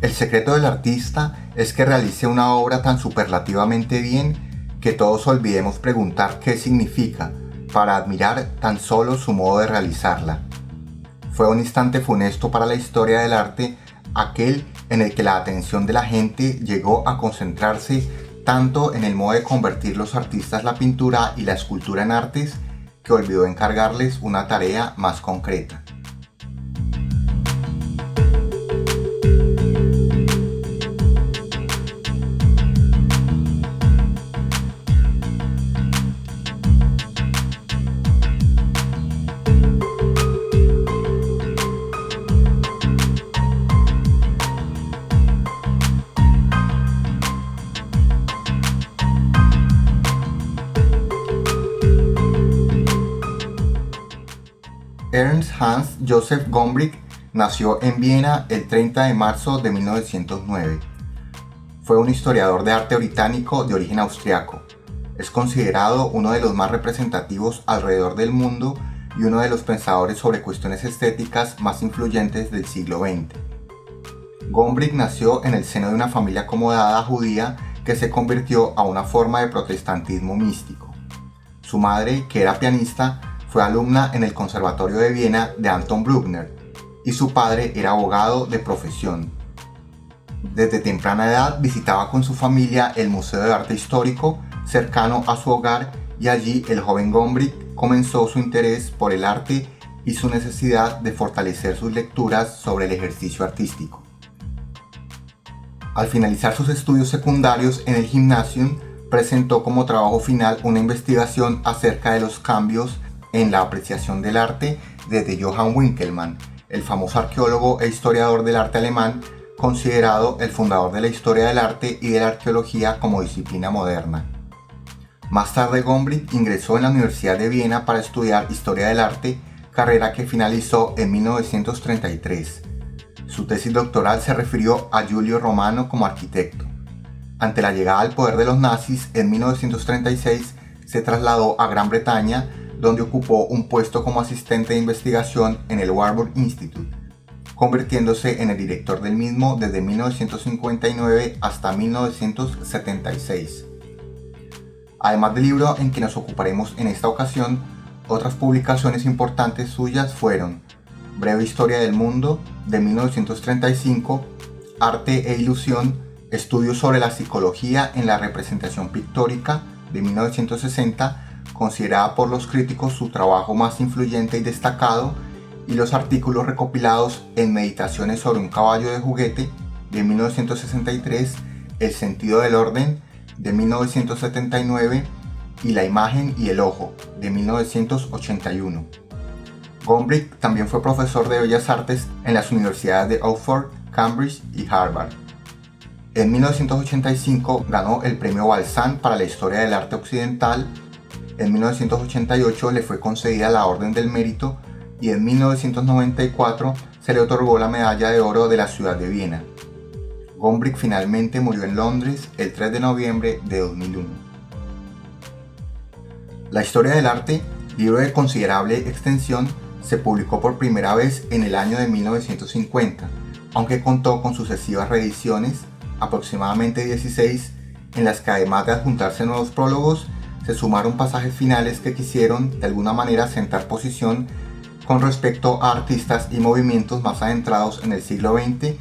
El secreto del artista es que realice una obra tan superlativamente bien que todos olvidemos preguntar qué significa para admirar tan solo su modo de realizarla. Fue un instante funesto para la historia del arte, aquel en el que la atención de la gente llegó a concentrarse tanto en el modo de convertir los artistas la pintura y la escultura en artes que olvidó encargarles una tarea más concreta. Ernst Hans Joseph Gombrich nació en Viena el 30 de marzo de 1909. Fue un historiador de arte británico de origen austriaco. Es considerado uno de los más representativos alrededor del mundo y uno de los pensadores sobre cuestiones estéticas más influyentes del siglo XX. Gombrich nació en el seno de una familia acomodada judía que se convirtió a una forma de protestantismo místico. Su madre, que era pianista, fue alumna en el Conservatorio de Viena de Anton Bruckner y su padre era abogado de profesión. Desde temprana edad visitaba con su familia el Museo de Arte Histórico cercano a su hogar y allí el joven Gombrich comenzó su interés por el arte y su necesidad de fortalecer sus lecturas sobre el ejercicio artístico. Al finalizar sus estudios secundarios en el Gymnasium, presentó como trabajo final una investigación acerca de los cambios en la apreciación del arte desde Johann Winckelmann, el famoso arqueólogo e historiador del arte alemán, considerado el fundador de la historia del arte y de la arqueología como disciplina moderna. Más tarde Gombrich ingresó en la Universidad de Viena para estudiar historia del arte, carrera que finalizó en 1933. Su tesis doctoral se refirió a Giulio Romano como arquitecto. Ante la llegada al poder de los nazis en 1936, se trasladó a Gran Bretaña, donde ocupó un puesto como asistente de investigación en el Warburg Institute, convirtiéndose en el director del mismo desde 1959 hasta 1976. Además del libro en que nos ocuparemos en esta ocasión, otras publicaciones importantes suyas fueron Breve Historia del Mundo, de 1935, Arte e Ilusión, Estudios sobre la psicología en la representación pictórica, de 1960, considerada por los críticos su trabajo más influyente y destacado, y los artículos recopilados en Meditaciones sobre un caballo de juguete, de 1963, El sentido del orden, de 1979, y La imagen y el ojo, de 1981. Gombrich también fue profesor de Bellas Artes en las universidades de Oxford, Cambridge y Harvard. En 1985 ganó el premio Balzan para la historia del arte occidental. En 1988 le fue concedida la Orden del Mérito y en 1994 se le otorgó la Medalla de Oro de la ciudad de Viena. Gombrich finalmente murió en Londres el 3 de noviembre de 2001. La historia del arte, libro de considerable extensión, se publicó por primera vez en el año de 1950, aunque contó con sucesivas reediciones, aproximadamente 16, en las que además de adjuntarse nuevos prólogos, se sumaron pasajes finales que quisieron de alguna manera sentar posición con respecto a artistas y movimientos más adentrados en el siglo XX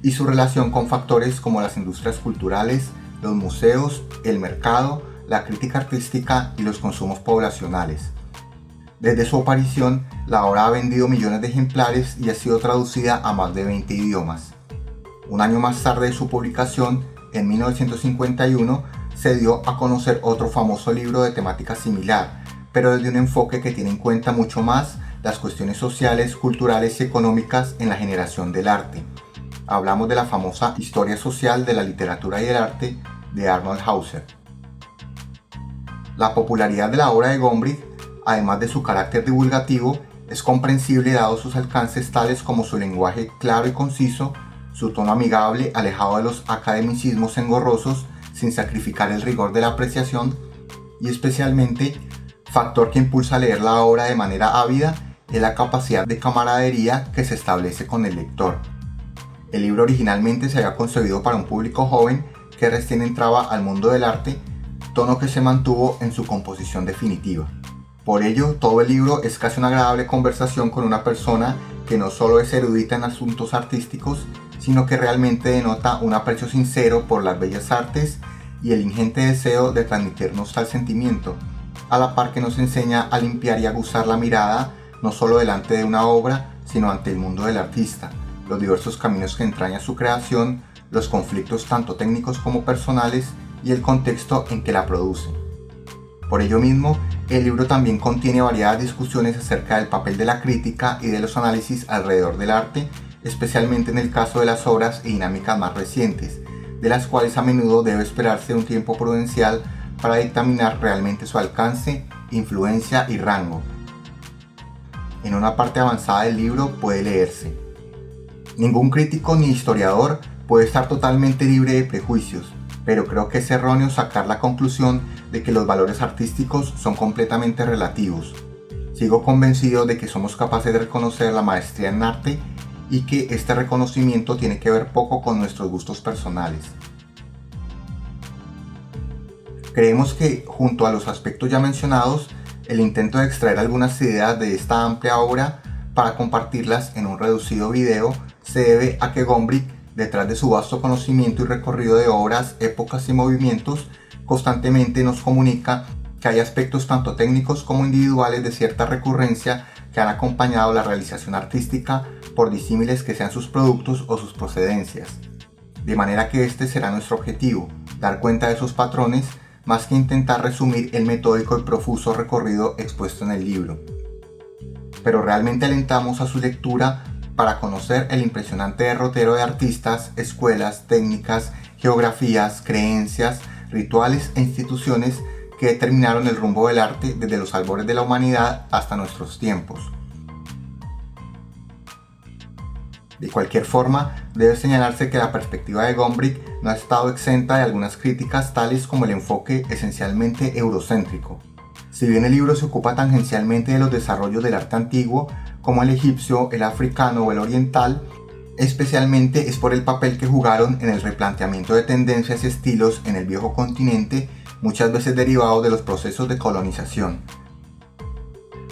y su relación con factores como las industrias culturales, los museos, el mercado, la crítica artística y los consumos poblacionales. Desde su aparición, la obra ha vendido millones de ejemplares y ha sido traducida a más de 20 idiomas. Un año más tarde de su publicación, en 1951, se dio a conocer otro famoso libro de temática similar, pero desde un enfoque que tiene en cuenta mucho más las cuestiones sociales, culturales y económicas en la generación del arte. Hablamos de la famosa Historia social de la literatura y el arte de Arnold Hauser. La popularidad de la obra de Gombrich, además de su carácter divulgativo, es comprensible dado sus alcances tales como su lenguaje claro y conciso, su tono amigable, alejado de los academicismos engorrosos, sin sacrificar el rigor de la apreciación, y especialmente, factor que impulsa a leer la obra de manera ávida, es la capacidad de camaradería que se establece con el lector. El libro originalmente se había concebido para un público joven que recién entraba al mundo del arte, tono que se mantuvo en su composición definitiva. Por ello, todo el libro es casi una agradable conversación con una persona que no solo es erudita en asuntos artísticos, sino que realmente denota un aprecio sincero por las bellas artes y el ingente deseo de transmitirnos tal sentimiento, a la par que nos enseña a limpiar y aguzar la mirada no solo delante de una obra, sino ante el mundo del artista, los diversos caminos que entraña su creación, los conflictos tanto técnicos como personales y el contexto en que la produce. Por ello mismo, el libro también contiene variadas discusiones acerca del papel de la crítica y de los análisis alrededor del arte, especialmente en el caso de las obras y dinámicas más recientes, de las cuales a menudo debe esperarse un tiempo prudencial para dictaminar realmente su alcance, influencia y rango. En una parte avanzada del libro puede leerse: ningún crítico ni historiador puede estar totalmente libre de prejuicios, pero creo que es erróneo sacar la conclusión de que los valores artísticos son completamente relativos. Sigo convencido de que somos capaces de reconocer la maestría en arte y que este reconocimiento tiene que ver poco con nuestros gustos personales. Creemos que, junto a los aspectos ya mencionados, el intento de extraer algunas ideas de esta amplia obra para compartirlas en un reducido video se debe a que Gombrich, detrás de su vasto conocimiento y recorrido de obras, épocas y movimientos, constantemente nos comunica que hay aspectos tanto técnicos como individuales de cierta recurrencia que han acompañado la realización artística, por disímiles que sean sus productos o sus procedencias. De manera que este será nuestro objetivo, dar cuenta de esos patrones, más que intentar resumir el metódico y profuso recorrido expuesto en el libro. Pero realmente alentamos a su lectura para conocer el impresionante derrotero de artistas, escuelas, técnicas, geografías, creencias, rituales e instituciones que determinaron el rumbo del arte desde los albores de la humanidad hasta nuestros tiempos. De cualquier forma, debe señalarse que la perspectiva de Gombrich no ha estado exenta de algunas críticas, tales como el enfoque esencialmente eurocéntrico. Si bien el libro se ocupa tangencialmente de los desarrollos del arte antiguo, como el egipcio, el africano o el oriental, especialmente es por el papel que jugaron en el replanteamiento de tendencias y estilos en el viejo continente, muchas veces derivados de los procesos de colonización.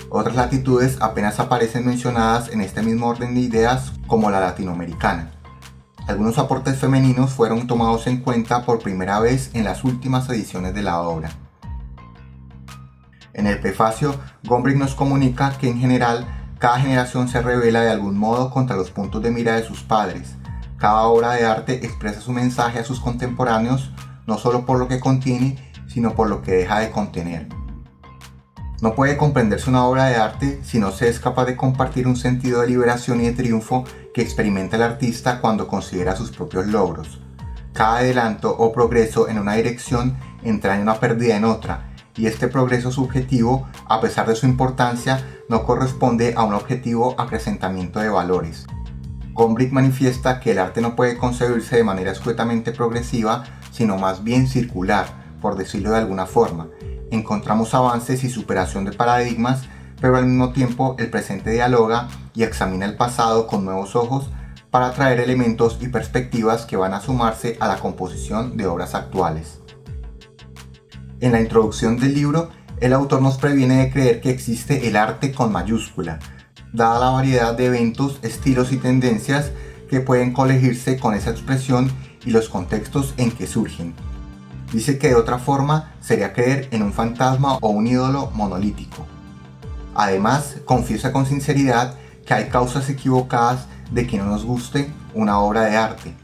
Otras latitudes apenas aparecen mencionadas en este mismo orden de ideas, como la latinoamericana. Algunos aportes femeninos fueron tomados en cuenta por primera vez en las últimas ediciones de la obra. En el prefacio, Gombrich nos comunica que en general cada generación se revela de algún modo contra los puntos de mira de sus padres. Cada obra de arte expresa su mensaje a sus contemporáneos, no solo por lo que contiene, sino por lo que deja de contener. No puede comprenderse una obra de arte si no se es capaz de compartir un sentido de liberación y de triunfo que experimenta el artista cuando considera sus propios logros. Cada adelanto o progreso en una dirección entraña una pérdida en otra, y este progreso subjetivo, a pesar de su importancia, no corresponde a un objetivo acrecentamiento de valores. Gombrich manifiesta que el arte no puede concebirse de manera escuetamente progresiva, sino más bien circular, por decirlo de alguna forma. Encontramos avances y superación de paradigmas, pero al mismo tiempo el presente dialoga y examina el pasado con nuevos ojos para traer elementos y perspectivas que van a sumarse a la composición de obras actuales. En la introducción del libro, el autor nos previene de creer que existe el arte con mayúscula, dada la variedad de eventos, estilos y tendencias que pueden colegirse con esa expresión y los contextos en que surgen. Dice que de otra forma sería creer en un fantasma o un ídolo monolítico. Además, confiesa con sinceridad que hay causas equivocadas de que no nos guste una obra de arte.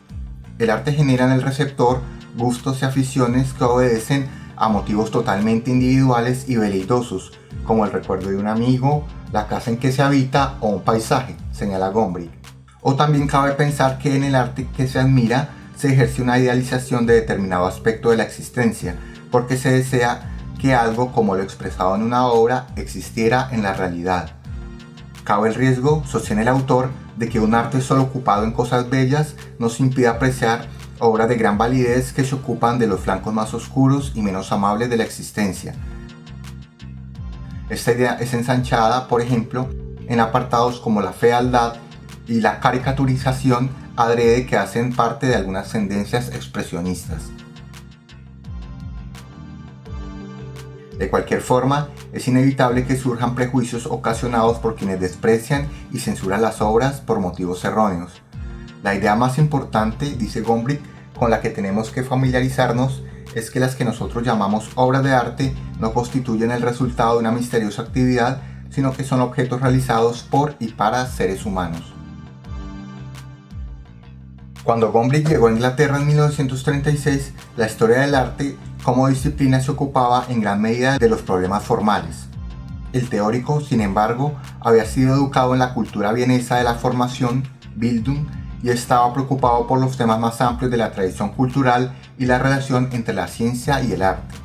El arte genera en el receptor gustos y aficiones que obedecen a motivos totalmente individuales y veleidosos, como el recuerdo de un amigo, la casa en que se habita o un paisaje, señala Gombrich. O también cabe pensar que en el arte que se admira se ejerce una idealización de determinado aspecto de la existencia, porque se desea que algo como lo expresado en una obra existiera en la realidad. Cabe el riesgo, sostiene el autor, de que un arte solo ocupado en cosas bellas nos impida apreciar obras de gran validez que se ocupan de los flancos más oscuros y menos amables de la existencia. Esta idea es ensanchada, por ejemplo, en apartados como la fealdad y la caricaturización adrede que hacen parte de algunas tendencias expresionistas. De cualquier forma, es inevitable que surjan prejuicios ocasionados por quienes desprecian y censuran las obras por motivos erróneos. La idea más importante, dice Gombrich, con la que tenemos que familiarizarnos es que las que nosotros llamamos obras de arte no constituyen el resultado de una misteriosa actividad, sino que son objetos realizados por y para seres humanos. Cuando Gombrich llegó a Inglaterra en 1936, la historia del arte como disciplina se ocupaba en gran medida de los problemas formales. El teórico, sin embargo, había sido educado en la cultura vienesa de la formación, Bildung, y estaba preocupado por los temas más amplios de la tradición cultural y la relación entre la ciencia y el arte.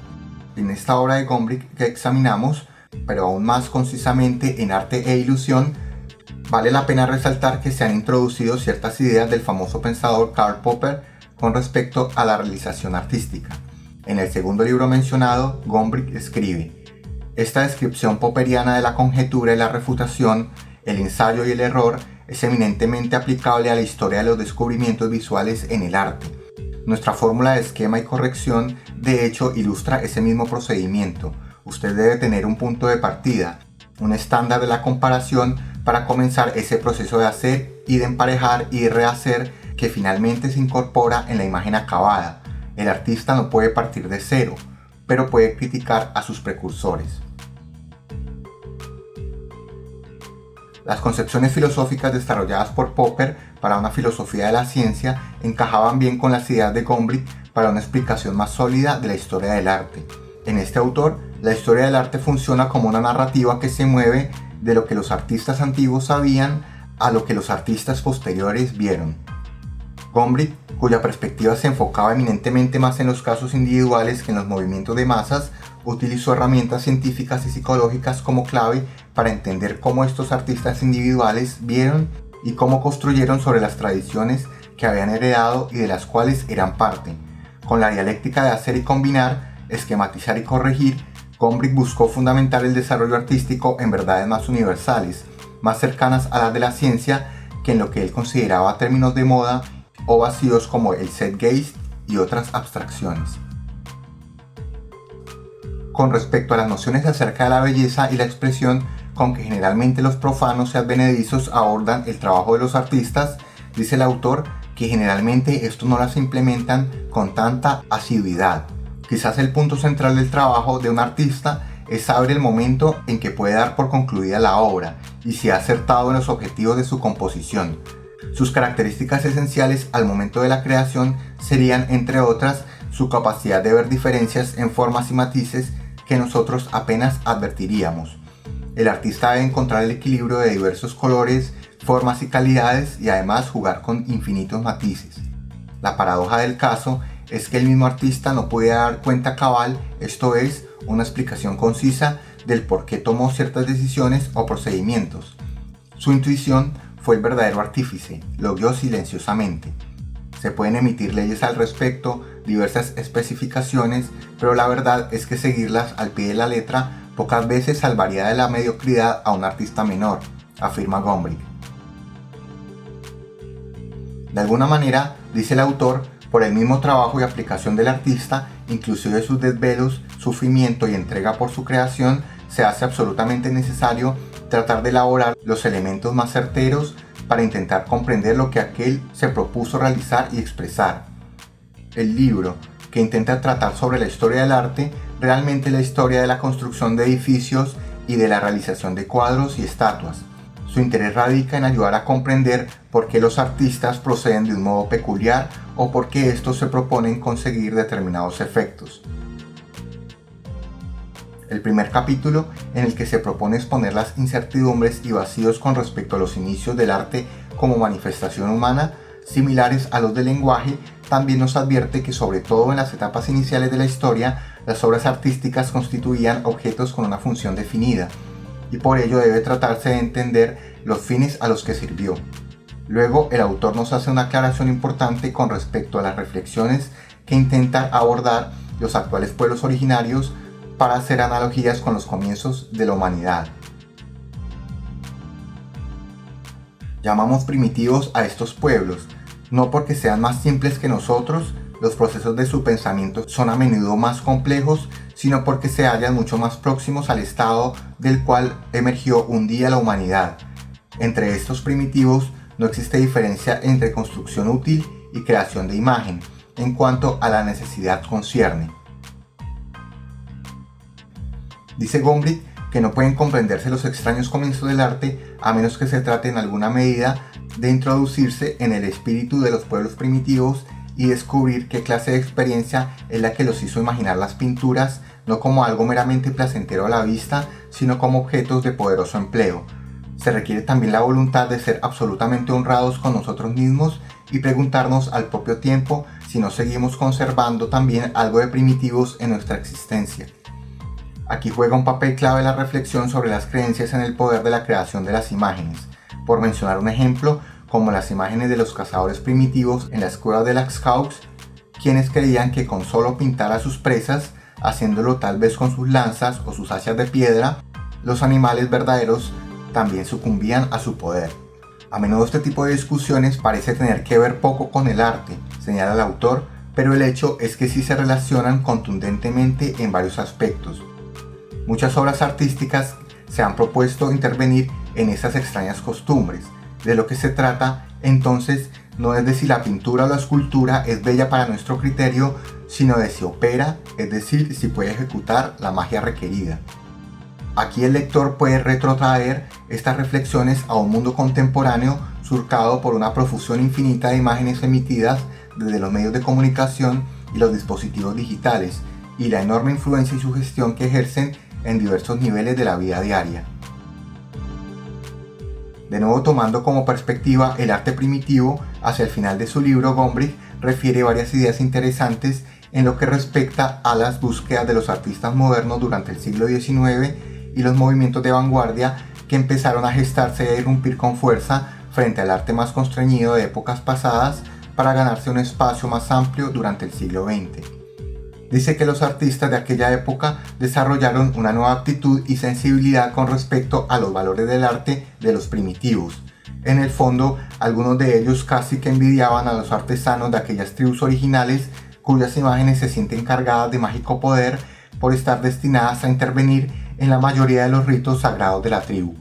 En esta obra de Gombrich que examinamos, pero aún más concisamente en Arte e Ilusión, vale la pena resaltar que se han introducido ciertas ideas del famoso pensador Karl Popper con respecto a la realización artística. En el segundo libro mencionado, Gombrich escribe: esta descripción popperiana de la conjetura y la refutación, el ensayo y el error, es eminentemente aplicable a la historia de los descubrimientos visuales en el arte. Nuestra fórmula de esquema y corrección, de hecho, ilustra ese mismo procedimiento. Usted debe tener un punto de partida, un estándar de la comparación para comenzar ese proceso de hacer y de emparejar y de rehacer que finalmente se incorpora en la imagen acabada. El artista no puede partir de cero, pero puede criticar a sus precursores. Las concepciones filosóficas desarrolladas por Popper para una filosofía de la ciencia encajaban bien con las ideas de Gombrich para una explicación más sólida de la historia del arte. En este autor, la historia del arte funciona como una narrativa que se mueve de lo que los artistas antiguos sabían a lo que los artistas posteriores vieron. Gombrich, cuya perspectiva se enfocaba eminentemente más en los casos individuales que en los movimientos de masas, utilizó herramientas científicas y psicológicas como clave para entender cómo estos artistas individuales vieron y cómo construyeron sobre las tradiciones que habían heredado y de las cuales eran parte. Con la dialéctica de hacer y combinar, esquematizar y corregir, Gombrich buscó fundamentar el desarrollo artístico en verdades más universales, más cercanas a las de la ciencia que en lo que él consideraba términos de moda o vacíos como el Zeitgeist y otras abstracciones. Con respecto a las nociones acerca de la belleza y la expresión con que generalmente los profanos y advenedizos abordan el trabajo de los artistas, dice el autor que generalmente estos no las implementan con tanta asiduidad. Quizás el punto central del trabajo de un artista es saber el momento en que puede dar por concluida la obra y si ha acertado en los objetivos de su composición. Sus características esenciales al momento de la creación serían, entre otras, su capacidad de ver diferencias en formas y matices que nosotros apenas advertiríamos. El artista debe encontrar el equilibrio de diversos colores, formas y calidades y además jugar con infinitos matices. La paradoja del caso es que el mismo artista no puede dar cuenta cabal, esto es, una explicación concisa del por qué tomó ciertas decisiones o procedimientos. Su intuición fue el verdadero artífice, lo guió silenciosamente. Se pueden emitir leyes al respecto, diversas especificaciones, pero la verdad es que seguirlas al pie de la letra pocas veces salvaría de la mediocridad a un artista menor, afirma Gombrich. De alguna manera, dice el autor, por el mismo trabajo y aplicación del artista, inclusive sus desvelos, sufrimiento y entrega por su creación, se hace absolutamente necesario tratar de elaborar los elementos más certeros para intentar comprender lo que aquel se propuso realizar y expresar. El libro, que intenta tratar sobre la historia del arte, realmente la historia de la construcción de edificios y de la realización de cuadros y estatuas. Su interés radica en ayudar a comprender por qué los artistas proceden de un modo peculiar o por qué estos se proponen conseguir determinados efectos. El primer capítulo, en el que se propone exponer las incertidumbres y vacíos con respecto a los inicios del arte como manifestación humana, similares a los del lenguaje, también nos advierte que sobre todo en las etapas iniciales de la historia, las obras artísticas constituían objetos con una función definida, y por ello debe tratarse de entender los fines a los que sirvió. Luego, el autor nos hace una aclaración importante con respecto a las reflexiones que intentan abordar los actuales pueblos originarios para hacer analogías con los comienzos de la humanidad. Llamamos primitivos a estos pueblos, no porque sean más simples que nosotros, los procesos de su pensamiento son a menudo más complejos, sino porque se hallan mucho más próximos al estado del cual emergió un día la humanidad. Entre estos primitivos no existe diferencia entre construcción útil y creación de imagen, en cuanto a la necesidad concierne. Dice Gombrich que no pueden comprenderse los extraños comienzos del arte a menos que se trate en alguna medida de introducirse en el espíritu de los pueblos primitivos y descubrir qué clase de experiencia es la que los hizo imaginar las pinturas no como algo meramente placentero a la vista, sino como objetos de poderoso empleo. Se requiere también la voluntad de ser absolutamente honrados con nosotros mismos y preguntarnos al propio tiempo si no seguimos conservando también algo de primitivos en nuestra existencia. Aquí juega un papel clave la reflexión sobre las creencias en el poder de la creación de las imágenes. Por mencionar un ejemplo, como las imágenes de los cazadores primitivos en la escuela de las Scouts, quienes creían que con solo pintar a sus presas, haciéndolo tal vez con sus lanzas o sus hachas de piedra, los animales verdaderos también sucumbían a su poder. A menudo este tipo de discusiones parece tener que ver poco con el arte, señala el autor, pero el hecho es que sí se relacionan contundentemente en varios aspectos. Muchas obras artísticas se han propuesto intervenir en estas extrañas costumbres. De lo que se trata, entonces, no es de si la pintura o la escultura es bella para nuestro criterio, sino de si opera, es decir, si puede ejecutar la magia requerida. Aquí el lector puede retrotraer estas reflexiones a un mundo contemporáneo surcado por una profusión infinita de imágenes emitidas desde los medios de comunicación y los dispositivos digitales, y la enorme influencia y sugestión que ejercen en diversos niveles de la vida diaria. De nuevo, tomando como perspectiva el arte primitivo, hacia el final de su libro Gombrich refiere varias ideas interesantes en lo que respecta a las búsquedas de los artistas modernos durante el siglo XIX y los movimientos de vanguardia que empezaron a gestarse y a irrumpir con fuerza frente al arte más constreñido de épocas pasadas para ganarse un espacio más amplio durante el siglo XX. Dice que los artistas de aquella época desarrollaron una nueva actitud y sensibilidad con respecto a los valores del arte de los primitivos. En el fondo, algunos de ellos casi que envidiaban a los artesanos de aquellas tribus originales cuyas imágenes se sienten cargadas de mágico poder por estar destinadas a intervenir en la mayoría de los ritos sagrados de la tribu.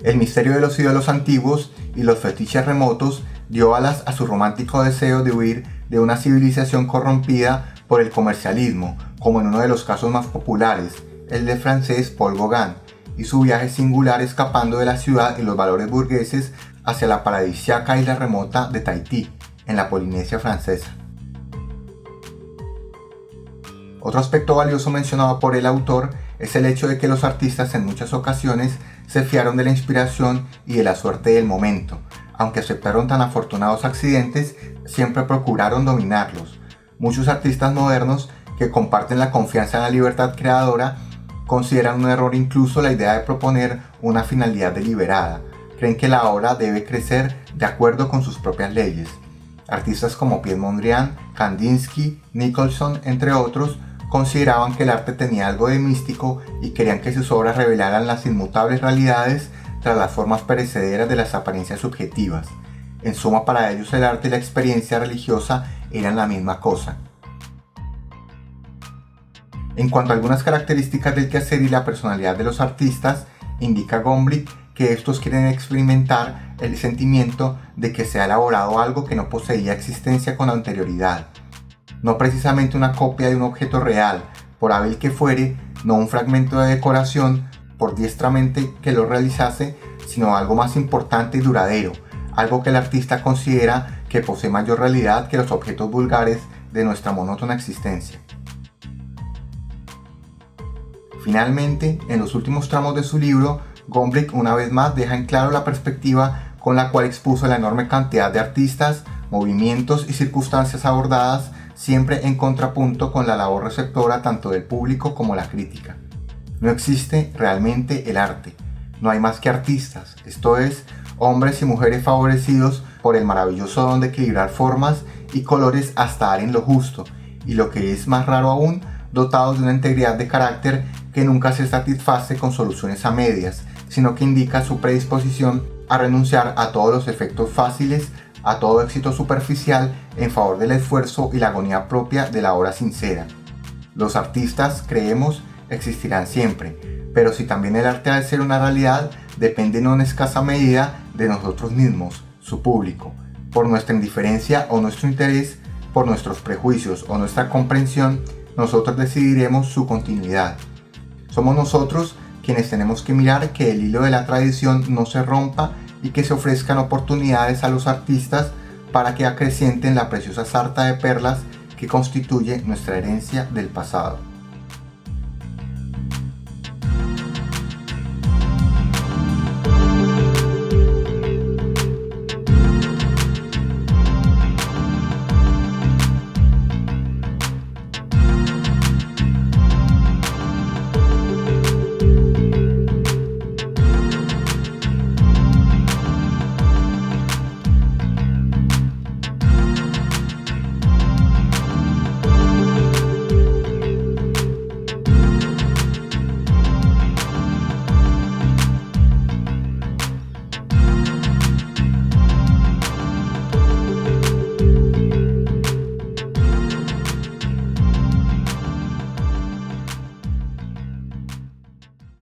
El misterio de los ídolos antiguos y los fetiches remotos dio alas a su romántico deseo de huir de una civilización corrompida por el comercialismo, como en uno de los casos más populares, el del francés Paul Gauguin, y su viaje singular escapando de la ciudad y los valores burgueses hacia la paradisíaca isla remota de Tahití, en la Polinesia francesa. Otro aspecto valioso mencionado por el autor es el hecho de que los artistas en muchas ocasiones se fiaron de la inspiración y de la suerte del momento. Aunque aceptaron tan afortunados accidentes, siempre procuraron dominarlos. Muchos artistas modernos que comparten la confianza en la libertad creadora consideran un error incluso la idea de proponer una finalidad deliberada. Creen que la obra debe crecer de acuerdo con sus propias leyes. Artistas como Piet Mondrian, Kandinsky, Nicholson, entre otros, consideraban que el arte tenía algo de místico y querían que sus obras revelaran las inmutables realidades tras las formas perecederas de las apariencias subjetivas. En suma, para ellos el arte y la experiencia religiosa eran la misma cosa. En cuanto a algunas características del quehacer y la personalidad de los artistas, indica Gombrich que estos quieren experimentar el sentimiento de que se ha elaborado algo que no poseía existencia con anterioridad. No precisamente una copia de un objeto real, por hábil que fuere, no un fragmento de decoración, por diestramente que lo realizase, sino algo más importante y duradero, algo que el artista considera que posee mayor realidad que los objetos vulgares de nuestra monótona existencia. Finalmente, en los últimos tramos de su libro, Gombrich una vez más deja en claro la perspectiva con la cual expuso la enorme cantidad de artistas, movimientos y circunstancias abordadas, siempre en contrapunto con la labor receptora tanto del público como la crítica. No existe realmente el arte, no hay más que artistas, esto es, hombres y mujeres favorecidos por el maravilloso don de equilibrar formas y colores hasta dar en lo justo, y lo que es más raro aún, dotados de una integridad de carácter que nunca se satisface con soluciones a medias, sino que indica su predisposición a renunciar a todos los efectos fáciles, a todo éxito superficial en favor del esfuerzo y la agonía propia de la obra sincera. Los artistas, creemos, existirán siempre, pero si también el arte ha de ser una realidad, depende no en escasa medida de nosotros mismos, su público. Por nuestra indiferencia o nuestro interés, por nuestros prejuicios o nuestra comprensión, nosotros decidiremos su continuidad. Somos nosotros quienes tenemos que mirar que el hilo de la tradición no se rompa y que se ofrezcan oportunidades a los artistas para que acrecienten la preciosa sarta de perlas que constituye nuestra herencia del pasado.